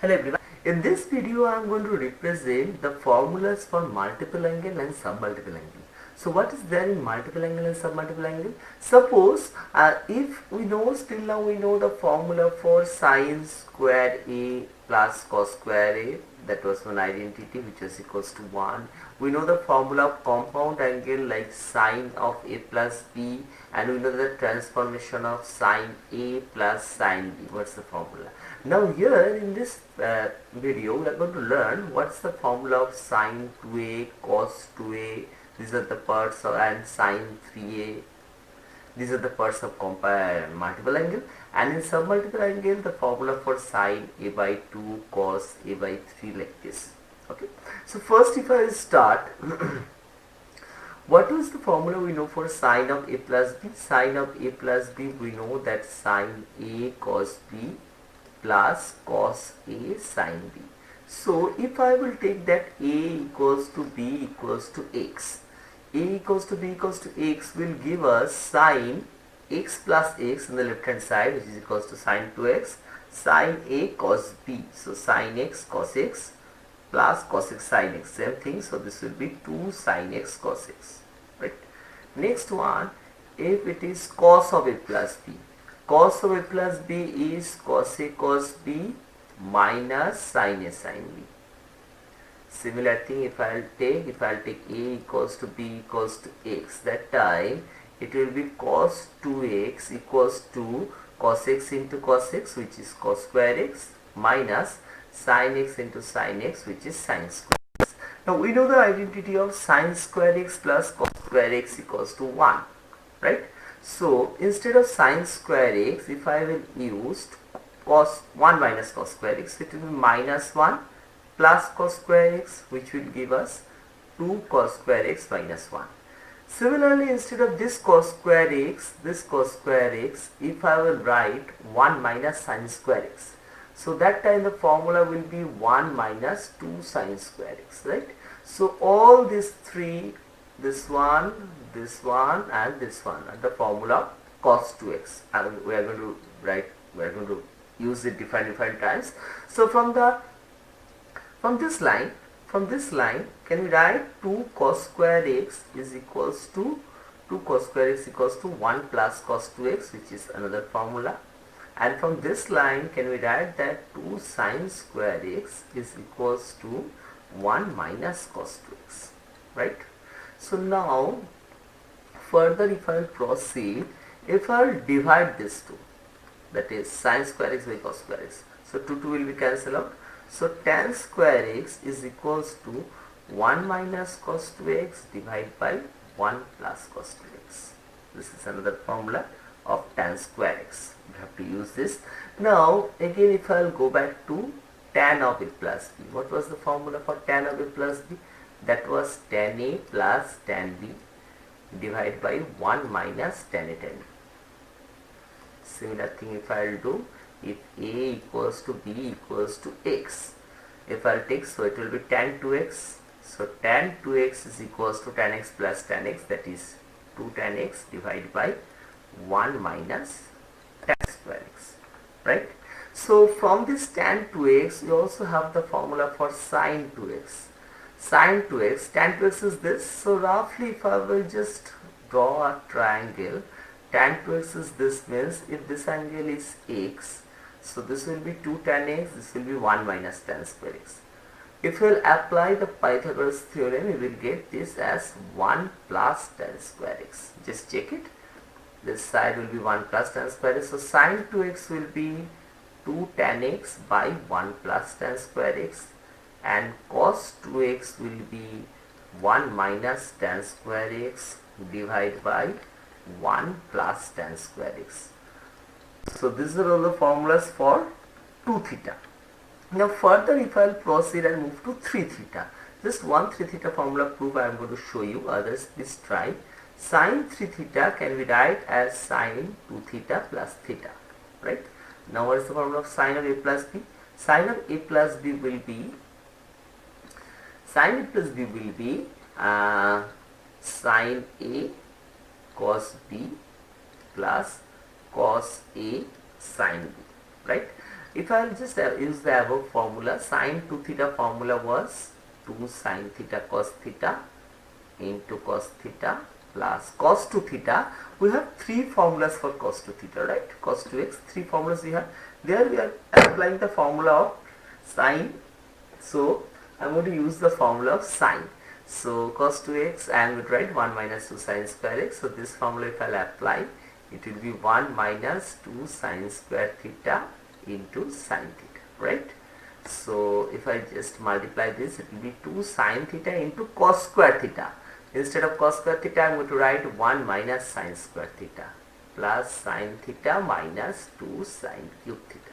Hello everyone. In this video I am going to represent the formulas for multiple angle and submultiple angle. So what is there in multiple angle and submultiple angle? Suppose if we know, still now we know the formula for sine square A plus cos square A, that was one identity which is equals to 1. We know the formula of compound angle like sine of A plus B, and we know the transformation of sine A plus sine B. What's the formula? Now here in this video we are going to learn what's the formula of sine 2A, cos 2A, these are the parts of, and sine 3A, these are the parts of multiple angle, and in submultiple angle the formula for sine A by 2, cos A by 3, like this. Okay, so first if I start what is the formula we know for sine of A plus B? Sine of A plus B, we know that sine A cos B plus cos A sine B. So if I will take that A equals to B equals to X, A equals to B equals to X will give us sine X plus X in the left hand side, which is equals to sine 2X, sine A cos B. So sine X cos X plus cos X sine X, same thing. So this will be 2 sine X cos X, right? Next one, if it is cos of A plus B, cos of A plus B is cos A cos B minus sin A sin B. Similar thing, if I'll take A equals to B equals to X, that time it will be cos 2X equals to cos X into cos X, which is cos square X, minus sin X into sin X, which is sin square X. Now we know the identity of sin square X plus cos square X equals to 1, right? So instead of sin square X, if I will use cos 1 minus cos square X, it will be minus 1 plus cos square X, which will give us 2 cos square X minus 1. Similarly, instead of this cos square X, if I will write 1 minus sin square X, so that time the formula will be 1 minus 2 sin square X, right? So all these three, this one and this one are the formula cos 2X. We are going to use it different times. So from this line, can we write 2 cos square X is equals to 1 plus cos 2X, which is another formula. And from this line, can we write that 2 sin square X is equals to 1 minus cos 2X, right? So now further if I will proceed, if I will divide this two, that is sin square X by cos square X, so 2 will be cancelled out. So tan square X is equals to 1 minus cos 2X divided by 1 plus cos 2X. This is another formula of tan square X. You have to use this. Now again if I will go back to tan of A plus B, what was the formula for tan of A plus B? That was tan A plus tan B divided by 1 minus tan A tan B. Similar thing if I will do, if A equals to B equals to X, if I will take, so it will be tan 2X. So tan 2X is equals to tan X plus tan X, that is 2 tan X divided by 1 minus tan square X, right? So from this tan 2X, we also have the formula for sin 2X. Sin 2X, tan 2X is this. So roughly if I will just draw a triangle, tan 2X is this, means if this angle is X, so this will be 2 tan X, this will be 1 minus tan square X. If we will apply the Pythagoras theorem, we will get this as 1 plus tan square X. Just check it. This side will be 1 plus tan square X. So sin 2X will be 2 tan X by 1 plus tan square X, and cos 2X will be 1 minus tan square X divided by 1 plus tan square X. So these are all the formulas for 2 theta. Now further if I will proceed and move to 3 theta, just one 3 theta formula proof I am going to show you, others please try. Sin 3 theta can be write as sin 2 theta plus theta, right? Now what is the formula of sin of A plus B? Sin of A plus B will be sin A cos B plus cos A sin B, right? if I'll just use the above formula, sin 2 theta formula was 2 sin theta cos theta into cos theta plus cos 2 theta. We have three formulas for cos 2 theta, right? Cos 2x, three formulas we have. There we are applying the formula of sine. So I'm going to use the formula of sine. So cos 2x, I am going to write 1 minus 2 sine square x. So this formula if I'll apply, it will be 1 minus 2 sine square theta into sine theta, right? So if I just multiply this, it will be 2 sine theta into cos square theta. Instead of cos square theta, I am going to write 1 minus sine square theta plus sine theta minus 2 sine cube theta.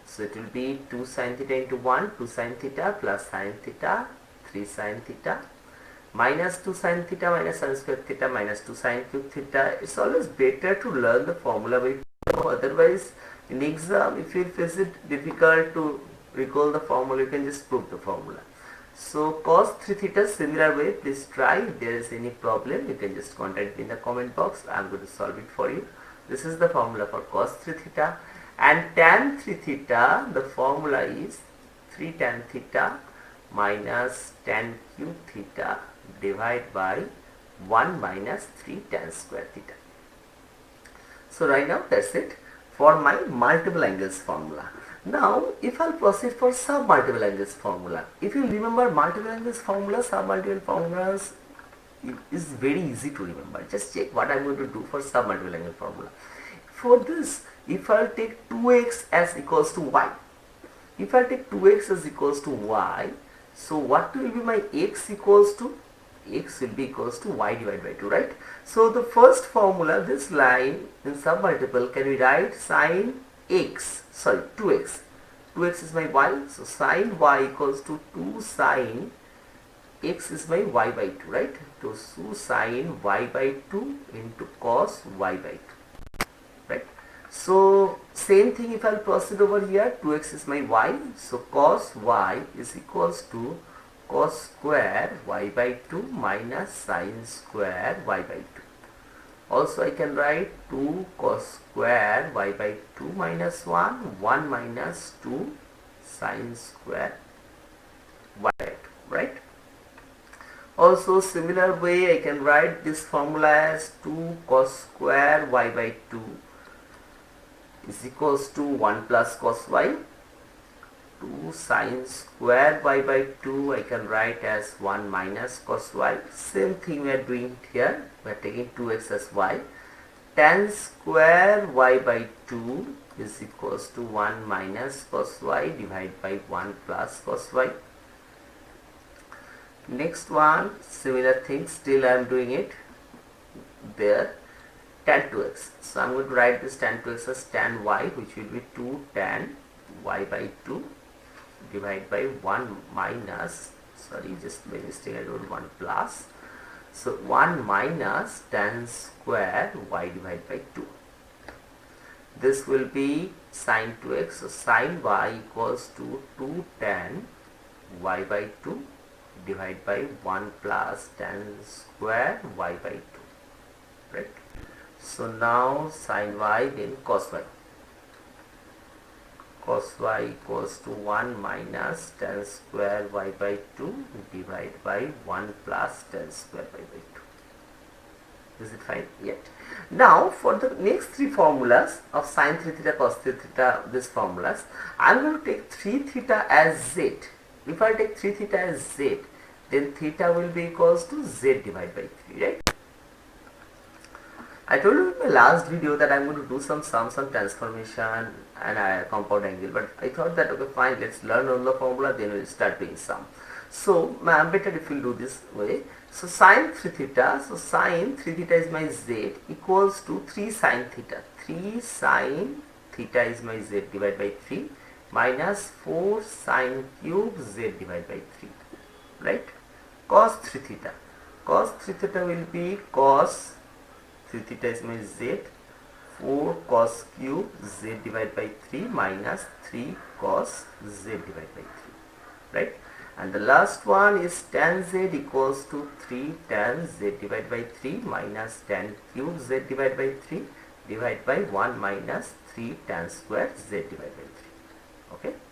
So it will be 2 sine theta into 1, 2 sine theta plus sine theta, 3 sine theta minus 2 sine theta minus sine square theta minus 2 sine cube theta. It's always better to learn the formula by otherwise in exam if you face it difficult to recall the formula, you can just prove the formula. So cos 3 theta, similar way, please try. If there is any problem, you can just contact me in the comment box. I am going to solve it for you. This is the formula for cos 3 theta. And tan 3 theta, the formula is 3 tan theta minus tan cube theta divided by 1 minus 3 tan square theta. So right now that's it for my multiple angles formula. Now if I'll proceed for sub multiple angles formula, if you remember multiple angles formula, sub multiple formulas is very easy to remember. Just check what I'm going to do for sub multiple angle formula. For this, if I'll take 2x as equals to y, if I take 2x as equals to y, so what will be my x equals to? X will be equals to y divided by 2, right? So the first formula, this line in sub multiple, can we write sine x, sorry 2x, 2x is my y, so sine y equals to 2 sine x is my y by 2, right? So sine y by 2 into cos y by 2, right? So same thing if I'll proceed over here, 2x is my y, so cos y is equals to cos square y by 2 minus sine square y by 2. Also I can write 2 cos square y by 2 minus 1, 1 minus 2 sine square y by 2, right? Also similar way I can write this formula as 2 cos square y by 2 is equals to 1 plus cos y. 2 sine square y by 2 I can write as 1 minus cos y. Same thing we are doing here. We are taking 2x as y. Tan square y by 2 is equals to 1 minus cos y divided by 1 plus cos y. Next one, similar thing, still I am doing it there. Tan 2x. So I am going to write this tan 2x as tan y, which will be 2 tan y by 2 divided by 1 minus, sorry, just by mistake I wrote 1 plus. So 1 minus tan square y divided by 2. This will be sine 2x. So sine y equals to 2 tan y by 2 divided by 1 plus tan square y by 2, right? So now sine y, then cos y. Cos y equals to 1 minus tan square y by 2 divided by 1 plus tan square y by 2. Is it fine yet? Now for the next three formulas of sine 3 theta, cos 3 theta, these formulas, I am going to take 3 theta as z. If I take 3 theta as z, then theta will be equals to z divided by 3, right? I told you in my last video that I am going to do some sums on transformation and a compound angle, but I thought that okay fine, let's learn on the formula, then we'll start doing sum. So better if you do this way. So sine 3 theta, so sine 3 theta is my z equals to 3 sine theta. 3 sine theta is my z divided by 3 minus 4 sine cube z divided by 3, right? Cos 3 theta. Cos 3 theta will be cos 3 theta is my z, 4 cos cube z divided by 3 minus 3 cos z divided by 3, right? And the last one is tan z equals to 3 tan z divided by 3 minus tan cube z divided by 3 divided by 1 minus 3 tan square z divided by Okay.